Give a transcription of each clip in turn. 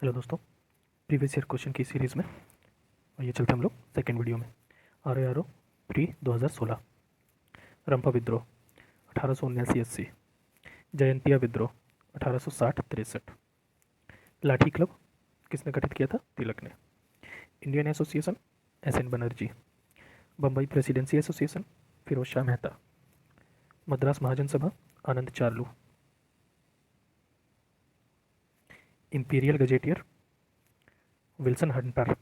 Hello दोस्तों, previous year question की series में और ये चलते हम लोग सेकेंड वीडियो में। RARO प्री 2016, रंपा विद्रोह 1879-80, जयंतिया विद्रोह 1860-63, लाठी क्लब किसने गठित किया था? तिलक ने। Indian Association SN Banerjee, Bombay Presidency Association Firoz Shah Mehta, Madras Mahajan Sabha Anand Charlu, Imperial Gazetteer Wilson Hunter.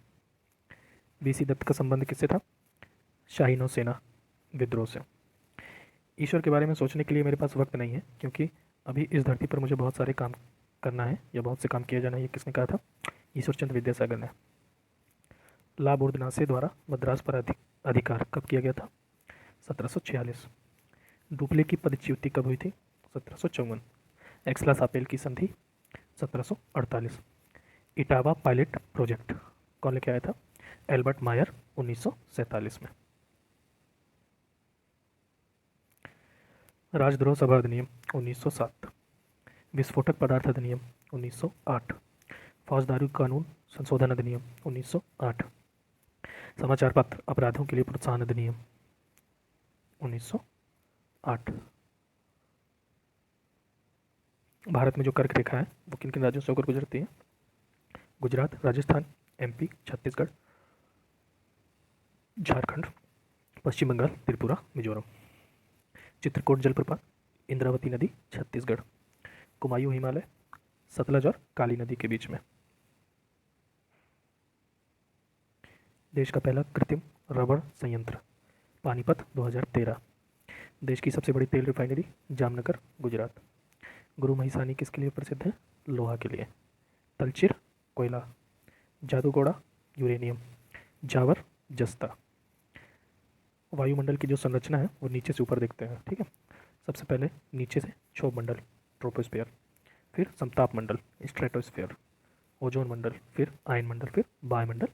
BC Dutt का संबंध किससे था? शाही नौसेना विद्रोह से। ईश्वर के बारे में सोचने के लिए मेरे पास वक्त नहीं है, क्योंकि अभी इस धरती पर मुझे बहुत सारे काम करना है या बहुत से काम किया जाना है। ये किसने कहा था? ईश्वर चंद्र विद्यासागर ने। ला बोर्डनासे द्वारा मद्रास पर अधिकार कब किया गया था? 1746। डुप्ले की पदच्युति कब हुई थी? 1754। एक्सला सापेल की संधि 1748। इटावा पायलट प्रोजेक्ट कौन लेके आया था? एल्बर्ट मायर 1947 में। राजद्रोह सभा अधिनियम 1907, विस्फोटक पदार्थ अधिनियम 1908, फौजदारी कानून संशोधन अधिनियम 1908, समाचार पत्र अपराधों के लिए प्रोत्साहन अधिनियम 1908। भारत में जो कर्क रेखा है वो किन किन राज्यों से होकर गुजरती है? गुजरात, राजस्थान, MP, छत्तीसगढ़, झारखंड, पश्चिम बंगाल, त्रिपुरा, मिजोरम। चित्रकूट जलप्रपात, इंद्रावती नदी, छत्तीसगढ़, कुमायूं हिमालय, सतलज और काली नदी के बीच में। देश का पहला कृत्रिम रबड़ संयंत्र पानीपत 2013। देश की सबसे बड़ी तेल रिफाइनरी जामनगर, गुजरात। गुरु महिसानी किसके लिए प्रसिद्ध है? लोहा के लिए। तलचिर कोयला, जादूगोड़ा यूरेनियम, जावर जस्ता। वायुमंडल की जो संरचना है वो नीचे से ऊपर देखते हैं, ठीक है। सबसे पहले नीचे से क्षोभ मंडल ट्रोपोस्फीयर, फिर समताप मंडल स्ट्रेटोस्फीयर, ओजोन मंडल, फिर आयन मंडल, फिर वायुमंडल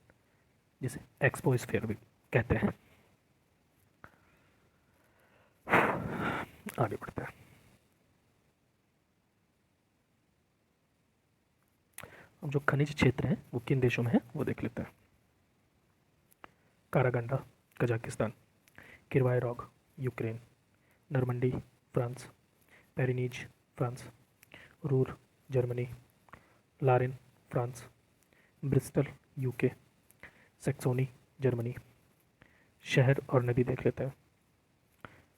जिसे एक्सपोस्फीयर भी कहते हैं। आगे बढ़ते हैं। अब जो खनिज क्षेत्र हैं वो किन देशों में है वो देख लेते हैं। Karaganda Kazakhstan, Kryvyi Rih Ukraine, Normandy France, Pyrenees France, Ruhr Germany, Lorraine France, Bristol UK, Saxony Germany. शहर और नदी देख लेते हैं।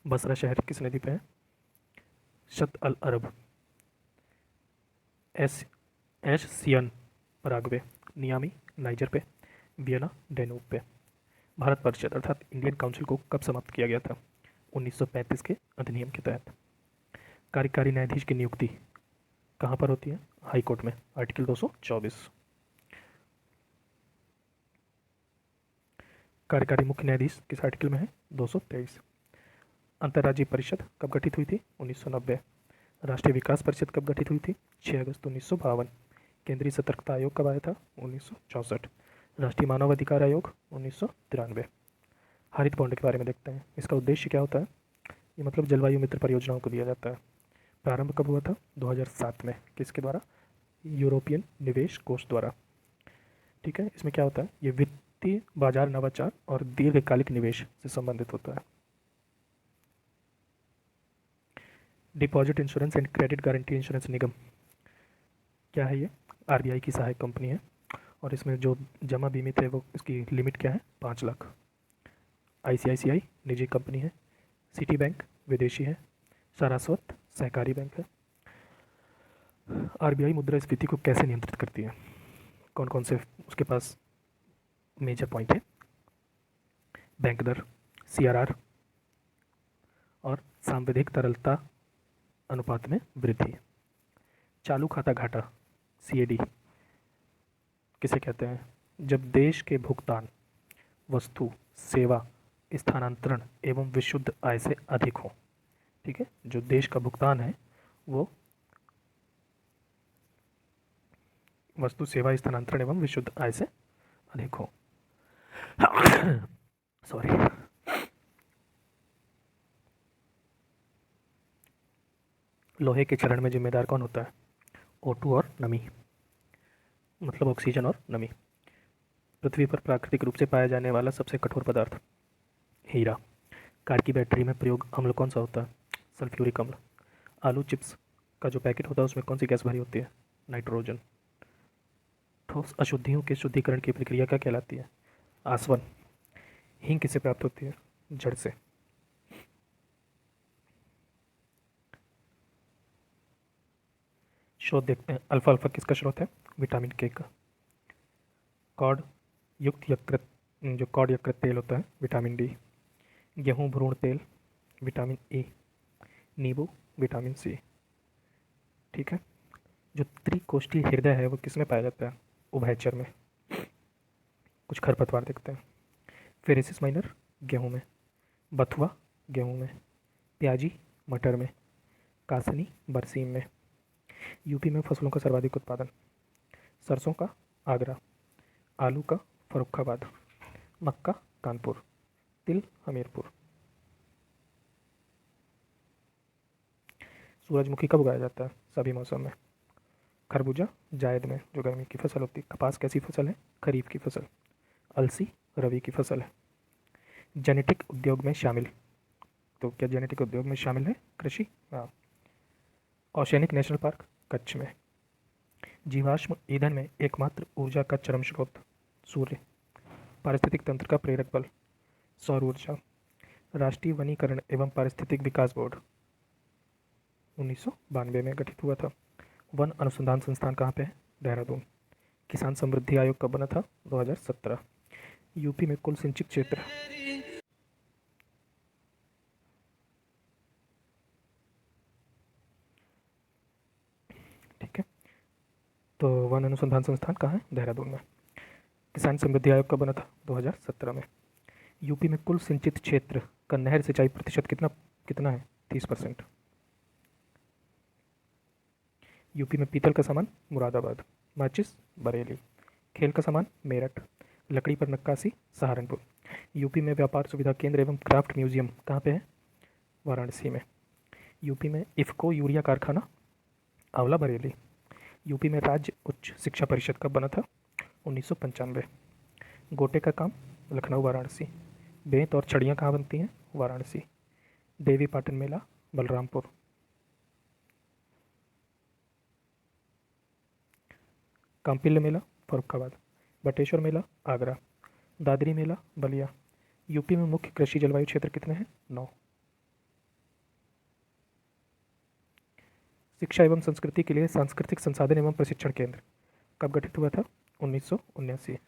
बसरा शहर किस नदी पे है? शत अल अरब, एश सियन पराग्वे, नियामी नाइजर पे, वियना डेनूब पे। भारत परिषद अर्थात इंडियन काउंसिल को कब समाप्त किया गया था? 1935 के अधिनियम के तहत। कार्यकारी न्यायाधीश की नियुक्ति कहाँ पर होती है? हाई कोर्ट में, आर्टिकल 224। कार्यकारी मुख्य न्यायाधीश किस आर्टिकल में है? 223। अंतर्राज्यीय परिषद कब गठित हुई थी? 1990। राष्ट्रीय विकास परिषद कब गठित हुई थी? 6 अगस्त 1952। केंद्रीय सतर्कता आयोग कब आया था? 1964। राष्ट्रीय मानव अधिकार आयोग 1993। हरित बॉन्ड के बारे में देखते हैं। इसका उद्देश्य क्या होता है? ये मतलब जलवायु मित्र परियोजनाओं को दिया जाता है। प्रारंभ कब हुआ था? 2007 में। किसके द्वारा? यूरोपियन निवेश कोष द्वारा। ठीक है, इसमें क्या होता है? ये वित्तीय बाजार नवाचार और दीर्घकालिक निवेश से संबंधित होता है। Deposit insurance and credit guarantee insurance निगम क्या है? ये RBI की सहायक कंपनी है और इसमें जो जमा बीमित है वो इसकी लिमिट क्या है? 5 लाख। ICICI निजी कंपनी है, सिटी बैंक विदेशी है, सारस्वत सहकारी बैंक है। RBI मुद्रास्फीति को कैसे नियंत्रित करती है? कौन कौन से उसके पास मेजर पॉइंट है? बैंक दर, CRR और सांविधिक तरलता अनुपात में वृद्धि। चालू खाता घाटा CAD किसे कहते हैं? जब देश के भुगतान वस्तु सेवा स्थानांतरण एवं विशुद्ध आय से अधिक हो। ठीक है, जो देश का भुगतान है वो वस्तु सेवा स्थानांतरण एवं विशुद्ध आय से अधिक हो। सॉरी। लोहे के चरण में जिम्मेदार कौन होता है? O2 और नमी। मतलब ऑक्सीजन और नमी। पृथ्वी पर प्राकृतिक रूप से पाया जाने वाला सबसे कठोर पदार्थ हीरा। कार की बैटरी में प्रयोग अम्ल कौन सा होता है? सल्फ्यूरिक अम्ल। आलू चिप्स का जो पैकेट होता है उसमें कौन सी गैस भरी होती है? नाइट्रोजन। ठोस अशुद्धियों के शुद्धिकरण की प्रक्रिया क्या कहलाती है? आसवन। हींग किससे प्राप्त होती है? जड़ से। स्रोत देखते हैं। अल्फा अल्फा किसका स्रोत है? विटामिन के का। कॉड युक्त यकृत, जो कॉड यकृत तेल होता है, विटामिन डी। गेहूं भ्रूण तेल, विटामिन ए। नींबू, विटामिन सी। ठीक है। जो त्रिकोष्ठी हृदय है वो किसमें पाया जाता है? उभयचर में। कुछ खरपतवार देखते हैं। फेरेसिस माइनर गेहूं में, बथुआ गेहूं में, प्याजी मटर में, कासनी बरसीम में। यूपी में फसलों का सर्वाधिक उत्पादन? सरसों का आगरा, आलू का फर्रुखाबाद, मक्का कानपुर, तिल हमीरपुर। सूरजमुखी कब उगाया जाता है? सभी मौसम में। खरबूजा जायद में, जो गर्मी की फसल होती है। कपास कैसी फसल है? खरीफ की फसल। अलसी रबी की फसल है। जेनेटिक उद्योग में शामिल, तो क्या जेनेटिक उद्योग में शामिल है कृषि? हाँ। ओशेनिक नेशनल पार्क कच्छ में। जीवाश्म ईंधन में एकमात्र ऊर्जा का चरम स्रोत सूर्य। पारिस्थितिक तंत्र का प्रेरक बल सौर ऊर्जा। राष्ट्रीय वनीकरण एवं पारिस्थितिक विकास बोर्ड 1992 में गठित हुआ था। वन अनुसंधान संस्थान कहाँ पे है? देहरादून। किसान समृद्धि आयोग कब बना था? 2017। यूपी में कुल सिंचित क्षेत्र, ठीक है, तो वन अनुसंधान संस्थान कहाँ है? देहरादून में। किसान समृद्धि आयोग कब बना था? 2017 में। यूपी में कुल सिंचित क्षेत्र का नहर सिंचाई प्रतिशत कितना कितना है? 30%। यूपी में पीतल का सामान मुरादाबाद, माचिस बरेली, खेल का सामान मेरठ, लकड़ी पर नक्काशी सहारनपुर। यूपी में व्यापार सुविधा केंद्र एवं क्राफ्ट म्यूजियम कहाँ पे है? वाराणसी में। यूपी में इफ़को यूरिया कारखाना आंवला बरेली। यूपी में राज्य उच्च शिक्षा परिषद कब बना था? 1995। गोटे का काम लखनऊ वाराणसी। बेंत और छड़ियाँ कहाँ बनती हैं? वाराणसी। देवी पाटन मेला बलरामपुर। कांपिल्य मेला फर्रुखाबाद। बटेश्वर मेला आगरा। दादरी मेला बलिया। यूपी में मुख्य कृषि जलवायु क्षेत्र कितने हैं? 9। शिक्षा एवं संस्कृति के लिए सांस्कृतिक संसाधन एवं प्रशिक्षण केंद्र कब गठित हुआ था? 1979।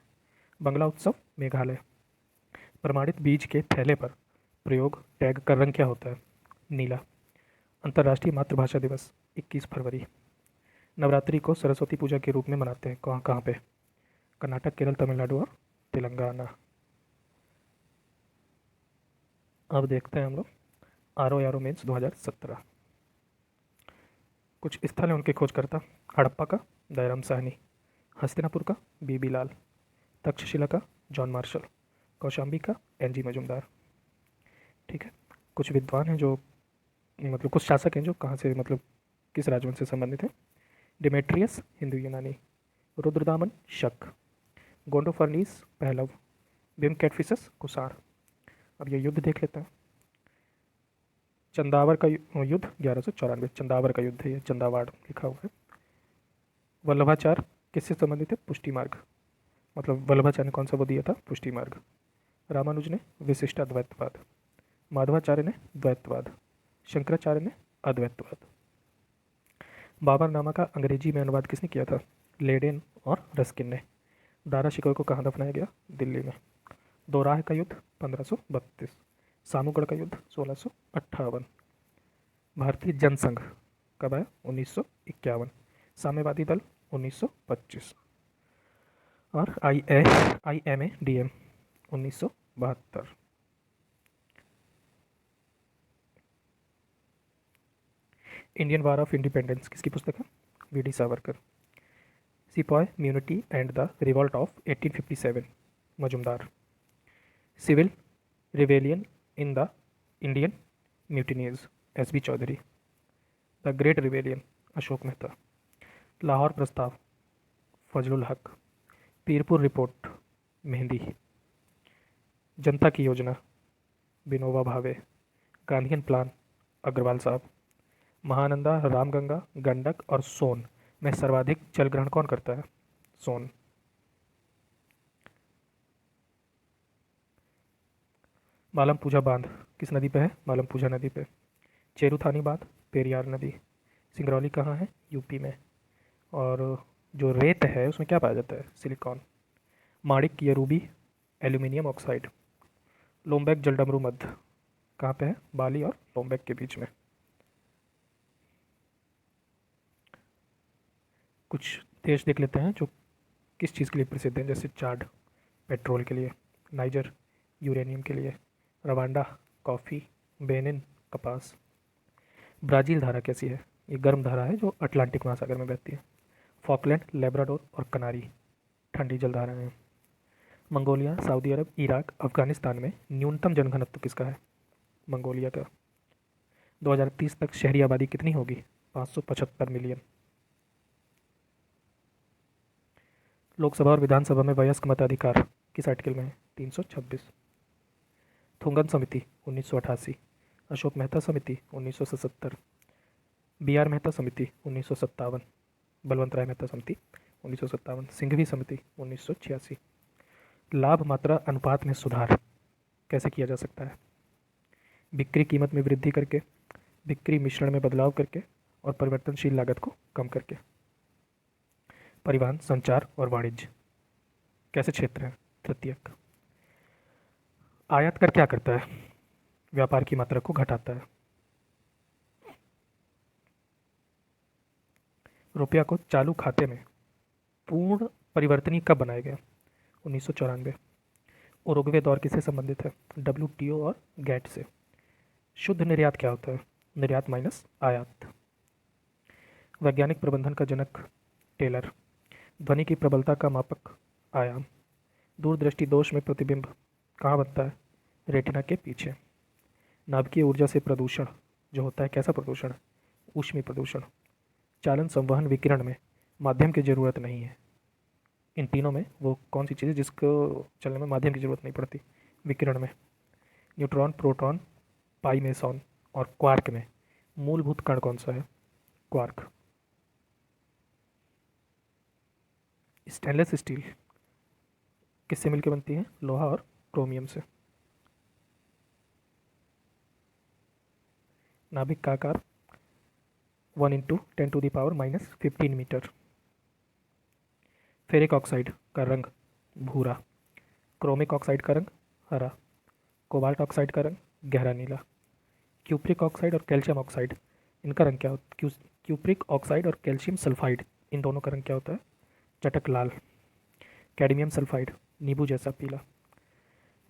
बंगला उत्सव मेघालय। प्रमाणित बीज के थैले पर प्रयोग टैग का रंग क्या होता है? नीला। अंतर्राष्ट्रीय मातृभाषा दिवस 21 फरवरी। नवरात्रि को सरस्वती पूजा के रूप में मनाते हैं कहाँ कहाँ पे? कर्नाटक, केरल, तमिलनाडु और तेलंगाना। अब देखते हैं हम लोग आर ओ मेंस 2017। कुछ स्थल हैं उनके खोजकर्ता। हड़प्पा का दयाराम साहनी, हस्तिनापुर का बीबी लाल, तक्षशिला का जॉन मार्शल, कौशाम्बी का एन जी मजुमदार। ठीक है। कुछ विद्वान हैं जो, मतलब कुछ शासक हैं जो कहाँ से, मतलब किस राजवंश से संबंधित हैं? डिमेट्रियस हिंदू यूनानी, रुद्रदामन शक, गोंडोफर्नीस पहलव, बिम कैटफिसस कुषाण। अब ये युद्ध देख लेते हैं। चंदावर का युद्ध 1194, चंदावर का युद्ध है ये, चंदावाड़ लिखा हुआ है। वल्लभाचार किससे संबंधित है? पुष्टि मार्ग। मतलब वल्लभाचार्य ने कौन सा वो दिया था? पुष्टि मार्ग। रामानुज ने विशिष्ट अद्वैतवाद, माधवाचार्य ने द्वैतवाद, शंकराचार्य ने अद्वैतवाद। बाबरनामा का अंग्रेजी में अनुवाद किसने किया था? लेडेन और रस्किन ने। दारा शिकोह को कहाँ दफनाया गया? दिल्ली में। दोराह का युद्ध 1532। सामूगढ़ का युद्ध 1658। भारतीय जनसंघ कब आया? 1951। साम्यवादी दल 1925। और IMADM 1972। Indian war of independence किसकी पुस्तक है? V D Savarkar. Sepoy mutiny and the revolt of 1857 Majumdar. Civil rebellion in the Indian mutinies SB Chaudhuri. The great rebellion Ashok Mehta. Lahore प्रस्ताव फजलुल हक। पीरपुर रिपोर्ट मेहंदी। जनता की योजना विनोबा भावे। गांधीयन प्लान अग्रवाल साहब। महानंदा, रामगंगा, गंडक और सोन में सर्वाधिक जल ग्रहण कौन करता है? सोन। मालम पूजा बांध किस नदी पे है? मालम पूजा नदी पे। चेरुथानी बांध पेरियार नदी। सिंगरौली कहाँ है? यूपी में। और जो रेत है उसमें क्या पाया जाता है? सिलिकॉन। माणिक या रूबी एल्यूमिनियम ऑक्साइड। लोम्बेक जलडमरू मध्य कहाँ पे है? बाली और लोम्बेक के बीच में। कुछ देश देख लेते हैं जो किस चीज़ के लिए प्रसिद्ध हैं, जैसे चाड पेट्रोल के लिए, नाइजर यूरेनियम के लिए, रवांडा कॉफ़ी, बेनिन कपास। ब्राज़ील धारा कैसी है? ये गर्म धारा है जो अटलांटिक महासागर में बहती है। फॉकलैंड, लेब्राडोर और कनारी ठंडी जलधाराएं हैं। मंगोलिया, सऊदी अरब, इराक, अफगानिस्तान में न्यूनतम जनघनत्व किसका है? मंगोलिया का। 2030 तक शहरी आबादी कितनी होगी? 575 मिलियन। लोकसभा और विधानसभा में वयस्क मताधिकार किस आर्टिकल में है? 326। थुंगन समिति 1988। अशोक मेहता समिति 1977। बी आर मेहता समिति 1957। बलवंत राय मेहता समिति 1957। सिंघवी समिति 1986। लाभ मात्रा अनुपात में सुधार कैसे किया जा सकता है? बिक्री कीमत में वृद्धि करके, बिक्री मिश्रण में बदलाव करके और परिवर्तनशील लागत को कम करके। परिवहन, संचार और वाणिज्य कैसे क्षेत्र हैं? तृतीयक। आयात कर क्या करता है? व्यापार की मात्रा को घटाता है। रुपया को चालू खाते में पूर्ण परिवर्तनीय कब बनाया गया? 1994। उरुग्वे दौर किससे संबंधित है? WTO और गैट से। शुद्ध निर्यात क्या होता है? निर्यात माइनस आयात। वैज्ञानिक प्रबंधन का जनक टेलर। ध्वनि की प्रबलता का मापक आयाम। दूरदृष्टि दोष में प्रतिबिंब कहाँ बनता है? रेटिना के पीछे। नाभिकीय ऊर्जा से प्रदूषण जो होता है कैसा प्रदूषण? ऊष्मीय प्रदूषण। चालन संवहन विकिरण में माध्यम की जरूरत नहीं है। इन तीनों में वो कौन सी चीज़ है जिसको चलने में माध्यम की जरूरत नहीं पड़ती? विकिरण में। न्यूट्रॉन, प्रोटॉन, पाई मेसॉन और क्वार्क में मूलभूत कण कौन सा है? क्वार्क। स्टेनलेस स्टील किससे मिलकर बनती है? लोहा और क्रोमियम से। नाभिक का आकार 1 × 10⁻⁻15 मीटर। फेरिक ऑक्साइड का रंग भूरा। क्रोमिक ऑक्साइड का रंग हरा। कोबाल्ट ऑक्साइड का रंग गहरा नीला। क्यूप्रिक ऑक्साइड और कैल्शियम ऑक्साइड इनका रंग क्या होता है? क्यूप्रिक ऑक्साइड और कैल्शियम सल्फाइड इन दोनों का रंग क्या होता है? चटक लाल। कैडमियम सल्फाइड नींबू जैसा पीला।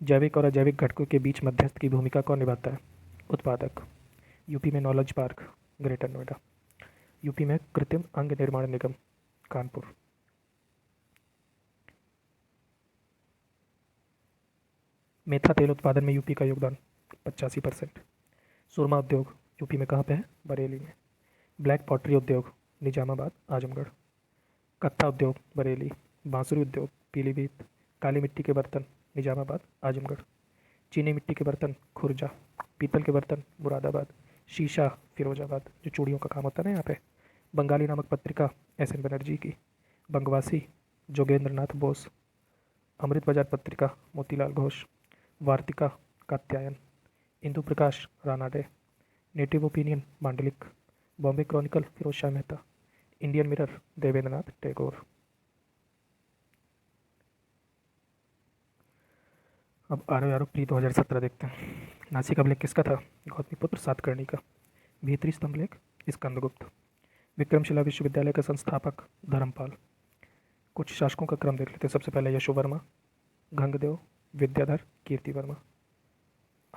जैविक और अजैविक घटकों के बीच मध्यस्थ की भूमिका कौन निभाता है? उत्पादक। यूपी में knowledge park greater Noida. UP में कृत्रिम अंग निर्माण निगम कानपुर। मेथा तेल उत्पादन में यूपी का योगदान 85%। सुरमा उद्योग यूपी में कहाँ पे है? बरेली में। ब्लैक पॉटरी उद्योग निजामाबाद आजमगढ़। कत्था उद्योग बरेली। बांसुरी उद्योग पीलीभीत। काली मिट्टी के बर्तन निजामाबाद आजमगढ़। चीनी मिट्टी के बर्तन खुर्जा। पीतल के बर्तन मुरादाबाद। शीशा फिरोजाबाद, जो चूड़ियों का काम होता है ना यहाँ पे। बंगाली नामक पत्रिका SN बनर्जी की। Bangabasi Jogendra Nath Bose. Amrita Bazar Patrika Motilal Ghosh. Vartika Katyayan. Indu Prakash Ranade. Native opinion Mandlik. Bombay chronicle Firoz Shah Mehta. Indian mirror Devendra Nath Tagore. अब आरो आरो प्री 2017 देखते हैं। नासिक अभिलेख किसका था? गौतमीपुत्र सातकर्णी का। भीतरी स्तंभ लेख स्कंदगुप्त। विक्रमशिला विश्वविद्यालय का संस्थापक धर्मपाल। कुछ शासकों का क्रम देख लेते हैं। सबसे पहले यशो वर्मा, गंगदेव, विद्याधर, कीर्ति वर्मा।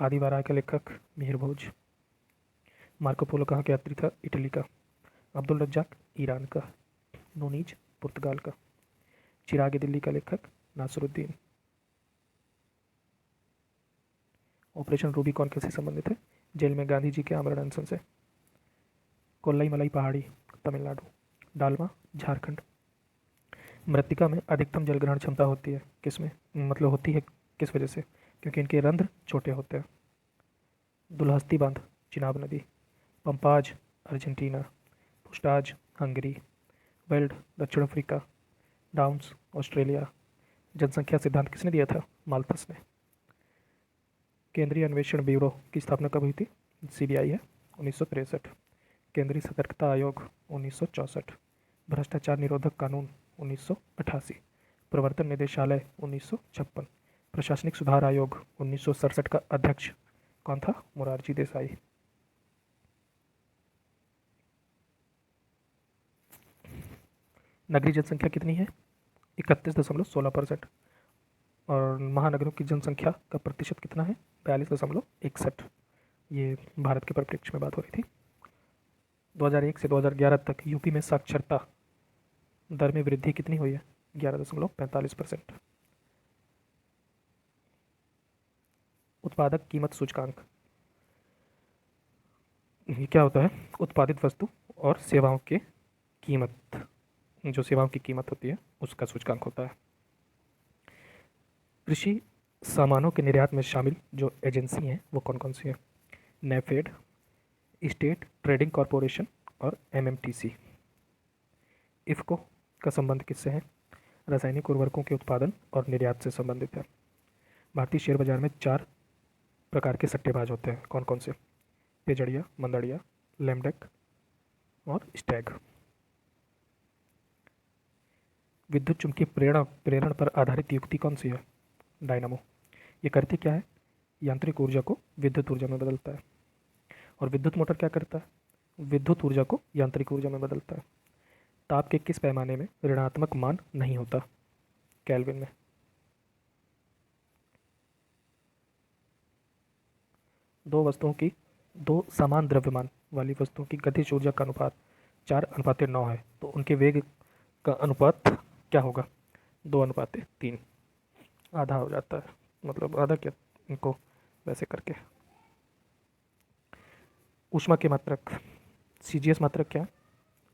आदिवारा के लेखक मिहिर भोज। मार्को पोलो कहाँ के यात्री था? इटली का। अब्दुल रज्जाक ईरान का। नूनीज पुर्तगाल का। चिराग दिल्ली का लेखक नासरुद्दीन। ऑपरेशन रूबी कौन कैसे संबंधित है? जेल में गांधी जी के आमरण अनशन से। कोल्लई मलई पहाड़ी तमिलनाडु। डालमा झारखंड। मृत्तिका में अधिकतम जल ग्रहण क्षमता होती है किस में, मतलब होती है किस वजह से? क्योंकि इनके रंध्र छोटे होते हैं। दुलहस्ती बांध, चिनाब नदी। पंपाज, अर्जेंटीना। पुस्टाज, हंगरी। वेल्ड, दक्षिण अफ्रीका। Downs, Australia. जनसंख्या सिद्धांत किसने दिया था? माल्थस ने। केंद्रीय अन्वेषण ब्यूरो की स्थापना कब हुई थी? सीबीआई है, 1963। केंद्रीय सतर्कता आयोग, 1964। भ्रष्टाचार निरोधक कानून, 1988। प्रवर्तन निदेशालय, 1956। प्रशासनिक सुधार आयोग, 1967 का अध्यक्ष कौन था? मोरारजी देसाई। नगरीय जनसंख्या कितनी है? 31.16%। और महानगरों की जनसंख्या का प्रतिशत कितना है? 42.61। ये भारत के परिप्रेक्ष्य में बात हो रही थी। 2001 से 2011 तक यूपी में साक्षरता दर में वृद्धि कितनी हुई है? 11.45%। उत्पादक कीमत सूचकांक, ये क्या होता है? उत्पादित वस्तु और सेवाओं की कीमत, जो सेवाओं की कीमत होती है उसका सूचकांक होता है। कृषि सामानों के निर्यात में शामिल जो एजेंसी हैं वो कौन कौन सी हैं? नेफेड, स्टेट ट्रेडिंग कॉरपोरेशन और एमएमटीसी। इफ़को का संबंध किससे है? रासायनिक उर्वरकों के उत्पादन और निर्यात से संबंधित है। भारतीय शेयर बाजार में 4 प्रकार के सट्टेबाज होते हैं, कौन कौन से? पेजड़िया, मंदड़िया, लेमडेक और स्टैग। विद्युत चुम्बकीय प्रेरण पर आधारित युक्ति कौन सी है? डायनामो। ये करती क्या है? यांत्रिक ऊर्जा को विद्युत ऊर्जा में बदलता है। और विद्युत मोटर क्या करता है? विद्युत ऊर्जा को यांत्रिक ऊर्जा में बदलता है। ताप के किस पैमाने में ऋणात्मक मान नहीं होता? केल्विन में। दो समान द्रव्यमान वाली वस्तुओं की गतिज ऊर्जा का अनुपात 4:9 है, तो उनके वेग का अनुपात क्या होगा? 2:3। आधा हो जाता है, मतलब आधा क्या, इनको वैसे करके। ऊष्मा के मात्रक, सीजीएस मात्रक क्या है?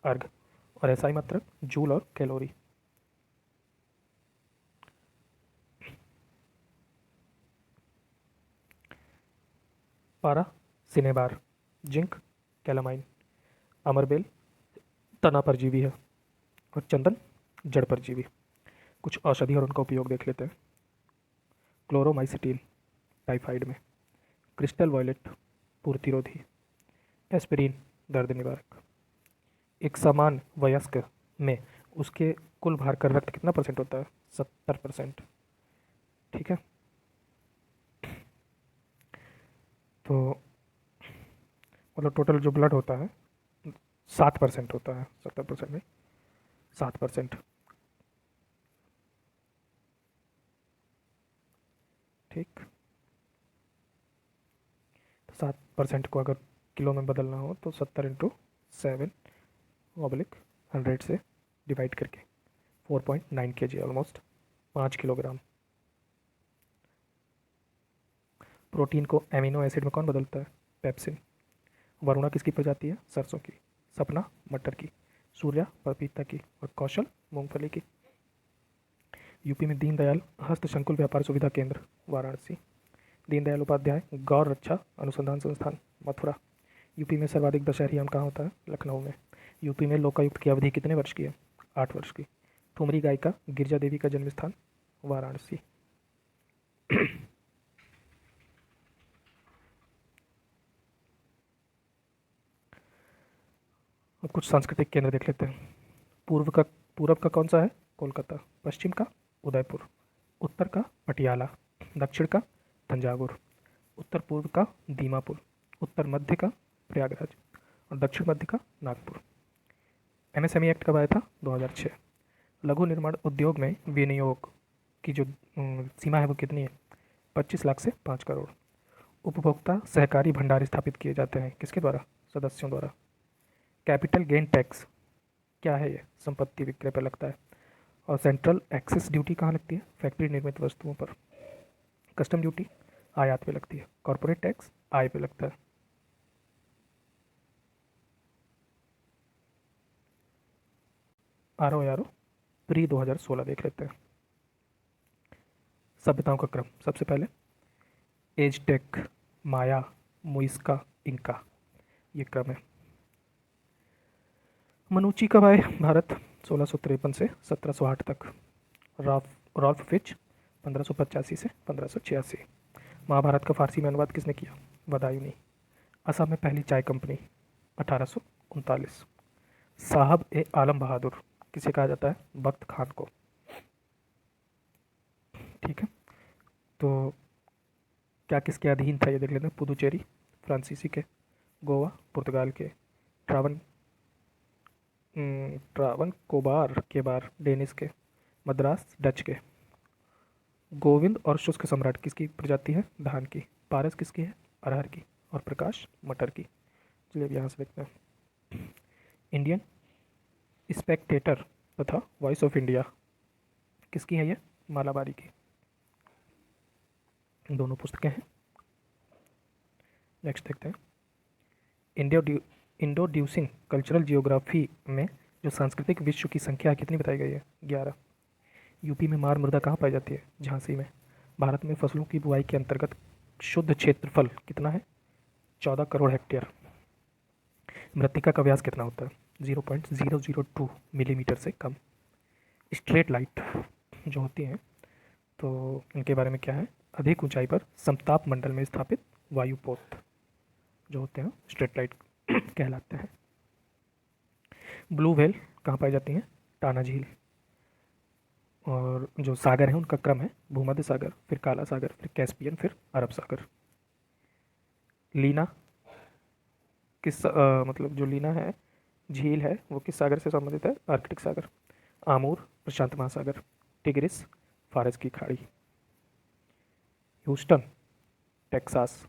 अर्ग। और एसआई मात्रक जूल और कैलोरी। पारा सिनेबार, जिंक कैलामाइन। अमरबेल तना परजीवी है और चंदन जड़ परजीवी। कुछ औषधि और उनका उपयोग देख लेते हैं। क्लोरोमाइसिटिल टाइफाइड में। क्रिस्टल वॉयलेट प्रतिरोधी। एस्पिरिन दर्द निवारक। एक समान वयस्क में उसके कुल भार का रक्त कितना परसेंट होता है? 70%। ठीक है, तो मतलब टोटल जो ब्लड होता है 7% होता है, 70% में 7%। ठीक, 7% को अगर किलो में बदलना हो तो 70 × 7/100 से डिवाइड करके 4.9 kg, ऑलमोस्ट 5 किलोग्राम। प्रोटीन को एमिनो एसिड में कौन बदलता है? पेप्सिन। वरुणा किसकी प्रजाति है? सरसों की। सपना मटर की। सूर्या पपीता की और कौशल मूंगफली की। यूपी में दीनदयाल हस्तशंकुल व्यापार सुविधा केंद्र, वाराणसी। दीनदयाल उपाध्याय गौर रक्षा अनुसंधान संस्थान, मथुरा। यूपी में सर्वाधिक दशहरी आम कहाँ होता है? लखनऊ में। यूपी में लोकायुक्त की अवधि कितने वर्ष की है? 8 वर्ष की। ठुमरी गायिका गिरजा देवी का जन्म स्थान, वाराणसी। अब कुछ सांस्कृतिक केंद्र देख लेते हैं। पूर्व का कौन सा है? कोलकाता। पश्चिम का उदयपुर। उत्तर का पटियाला। दक्षिण का तंजावुर। उत्तर पूर्व का दीमापुर। उत्तर मध्य का प्रयागराज और दक्षिण मध्य का नागपुर। एमएसएमई एक्ट कब आया था? 2006। लघु निर्माण उद्योग में विनियोग की जो सीमा है वो कितनी है? 25 लाख से 5 करोड़। उपभोक्ता सहकारी भंडार स्थापित किए जाते हैं किसके द्वारा? सदस्यों द्वारा। कैपिटल गेन टैक्स क्या है? ये संपत्ति विक्रय पर लगता है। और सेंट्रल एक्सेस ड्यूटी कहाँ लगती है? फैक्ट्री निर्मित वस्तुओं पर। कस्टम ड्यूटी आयात पे लगती है। कॉर्पोरेट टैक्स आय पे लगता है। आर ओ प्री 2016 देख लेते हैं। सभ्यताओं का क्रम, सबसे पहले एजटेक, माया, मुइस्का, इंका, ये क्रम है। मनुची कब आए भारत? 1653 से 1708 तक। रॉल्फ फिच 1585 से 1586। महाभारत का फारसी में अनुवाद किसने किया? बदायूनी। असम में पहली चाय कंपनी 1839। साहब ए आलम बहादुर किसे कहा जाता है? बख्त खान को। ठीक है, तो क्या किसके अधीन था ये देख लेते हैं। पुदुचेरी फ्रांसीसी के, गोवा पुर्तगाल के, ट्रावन ट्रावन कोबार के बार डेनिस के, मद्रास डच के। गोविंद और शुष्क सम्राट किसकी प्रजाति है? धान की। पारस किसकी है? अरहर की। और प्रकाश मटर की। चलिए अब यहाँ से देखते हैं। इंडियन स्पेक्टेटर तथा वॉइस ऑफ इंडिया किसकी है? ये मालाबारी की। दोनों पुस्तकें हैं। नेक्स्ट देखते हैं। इंट्रोड्यूसिंग कल्चरल जियोग्राफी में जो सांस्कृतिक विश्व की संख्या कितनी बताई गई है? 11। यूपी में मार मृदा कहाँ पाई जाती है? झांसी में। भारत में फसलों की बुआई के अंतर्गत शुद्ध क्षेत्रफल कितना है? 14 करोड़ हेक्टेयर। मृत्तिका का व्यास कितना होता है? 0.002 मिलीमीटर से कम। स्ट्रेट लाइट जो होती हैं तो इनके बारे में क्या है? अधिक ऊंचाई पर समताप मंडल में स्थापित वायुपोत जो होते हैं स्ट्रेट लाइट कहलाते हैं। ब्लू व्हेल कहाँ पाई जाती हैं? टाना झील। और जो सागर हैं उनका क्रम है भूमध्य सागर, फिर काला सागर, फिर कैस्पियन, फिर अरब सागर। लीना मतलब जो लीना है झील है वो किस सागर से संबंधित है? आर्कटिक सागर। आमूर प्रशांत महासागर। टिग्रिस फारस की खाड़ी। Houston Texas.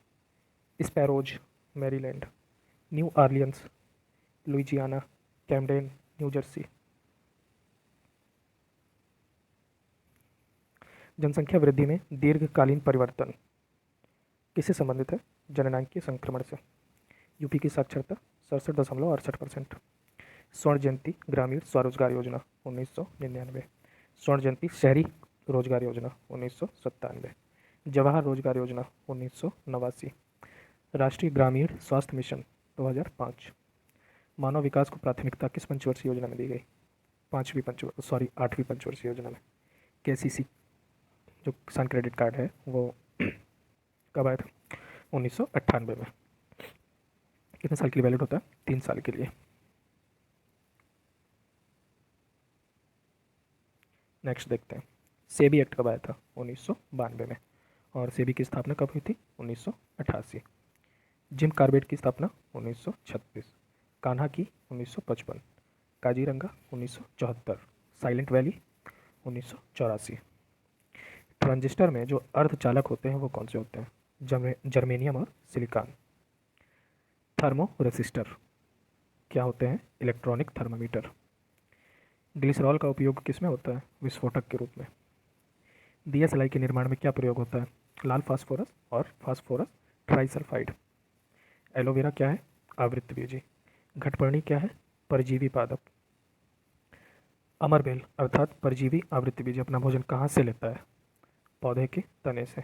Sparrows Maryland. New Orleans Louisiana. Camden new Jersey. जनसंख्या वृद्धि में दीर्घकालीन परिवर्तन किससे संबंधित है? जननांगीय संक्रमण से। यूपी की साक्षरता 67.68%। स्वर्ण जयंती ग्रामीण स्वरोजगार योजना 1999। स्वर्ण जयंती शहरी रोजगार योजना 1997। जवाहर रोजगार योजना 1989। राष्ट्रीय ग्रामीण स्वास्थ्य मिशन 2005। मानव विकास को प्राथमिकता किस पंचवर्षीय योजना में दी गई? 8वीं पंचवर्षीय योजना में। केसीसी जो किसान क्रेडिट कार्ड है वो कब आया था? 1998 में। कितने साल के लिए वैलिड होता है? 3 साल के लिए। नेक्स्ट देखते हैं। सेबी एक्ट कब आया था? 1992 में। और सेबी की स्थापना कब हुई थी? 1988। जिम कार्बेट की स्थापना 1936। कान्हा की 1955। काजीरंगा 1974। Silent valley 1984। ट्रांजिस्टर में जो अर्धचालक होते हैं वो कौन से होते हैं? जर्मेनियम और सिलिकॉन। थर्मो रेसिस्टर क्या होते हैं? Electronic thermometer. ग्लिसरॉल का उपयोग किस में होता है? विस्फोटक के रूप में। दिया सलाई के निर्माण में क्या प्रयोग होता है? लाल फास्फोरस और फास्फोरस ट्राइसल्फाइड। एलोवेरा क्या है? आवृतबीजी। घटपर्णी क्या है? परजीवी पादप। अमरबेल अर्थात परजीवी आवृतबीजी अपना भोजन कहाँ से लेता है? पौधे के तने से।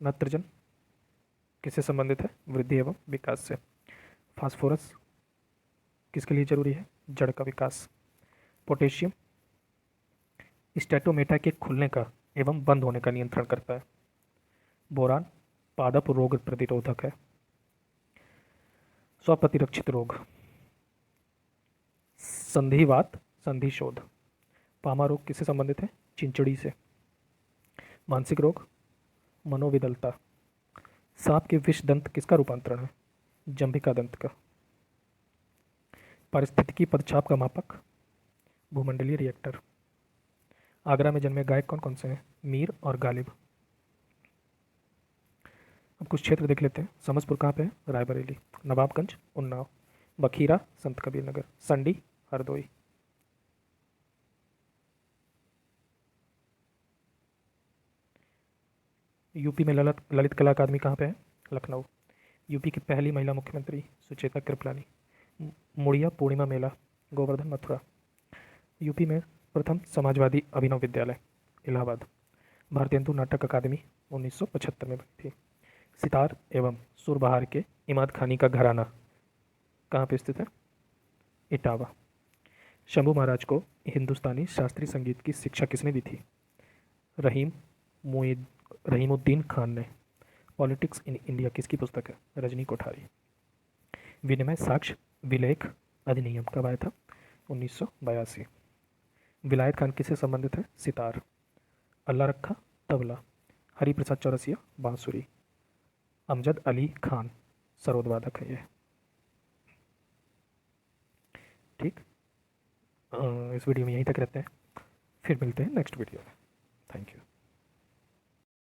नत्रजन किससे संबंधित है? वृद्धि एवं विकास से। फास्फोरस किसके लिए जरूरी है? जड़ का विकास। पोटेशियम स्टेटोमेटा के खुलने का एवं बंद होने का नियंत्रण करता है। बोरान पादप रोग प्रतिरोधक है। स्वप्रतिरक्षित रोग। संधिवात संधिशोध। पामा रोग किससे संबंधित है? चिंचड़ी से। मानसिक रोग मनोविदलता। सांप के विष दंत किसका रूपांतरण है? जंभिका दंत का। पारिस्थितिकी पदछाप का मापक भूमंडलीय रिएक्टर। आगरा में जन्मे गायक कौन कौन से हैं? मीर और गालिब। अब कुछ क्षेत्र देख लेते हैं। समसपुर कहाँ पे है? रायबरेली। नवाबगंज उन्नाव। बखीरा संत कबीर नगर। संडी हरदोई। यूपी में ललित कला अकादमी कहाँ पे है? लखनऊ। यूपी की पहली महिला मुख्यमंत्री सुचेता कृपलानी। मुड़िया पूर्णिमा मेला, गोवर्धन मथुरा। यूपी में प्रथम समाजवादी अभिनव विद्यालय, इलाहाबाद। भारतीय हिंदू नाटक अकादमी 1975 में बनी थी। सितार एवं सुरबहार के इमाद खानी का घराना कहाँ पे स्थित है? इटावा। शंभू महाराज को हिंदुस्तानी शास्त्रीय संगीत की शिक्षा किसने दी थी? रहीम मुइद रहीमुद्दीन खान ने। पॉलिटिक्स इन इंडिया किसकी पुस्तक है? रजनी कोठारी। विनिमय साक्ष्य विलेख अधिनियम कब आया था? 1982। विलायत खान किससे संबंधित है? सितार। अल्लाह रखा तबला, हरिप्रसाद चौरसिया बांसुरी, अमजद अली खान सरोदवादक है ये। ठीक, इस वीडियो में यहीं तक रहते हैं, फिर मिलते हैं नेक्स्ट वीडियो में। Thank you.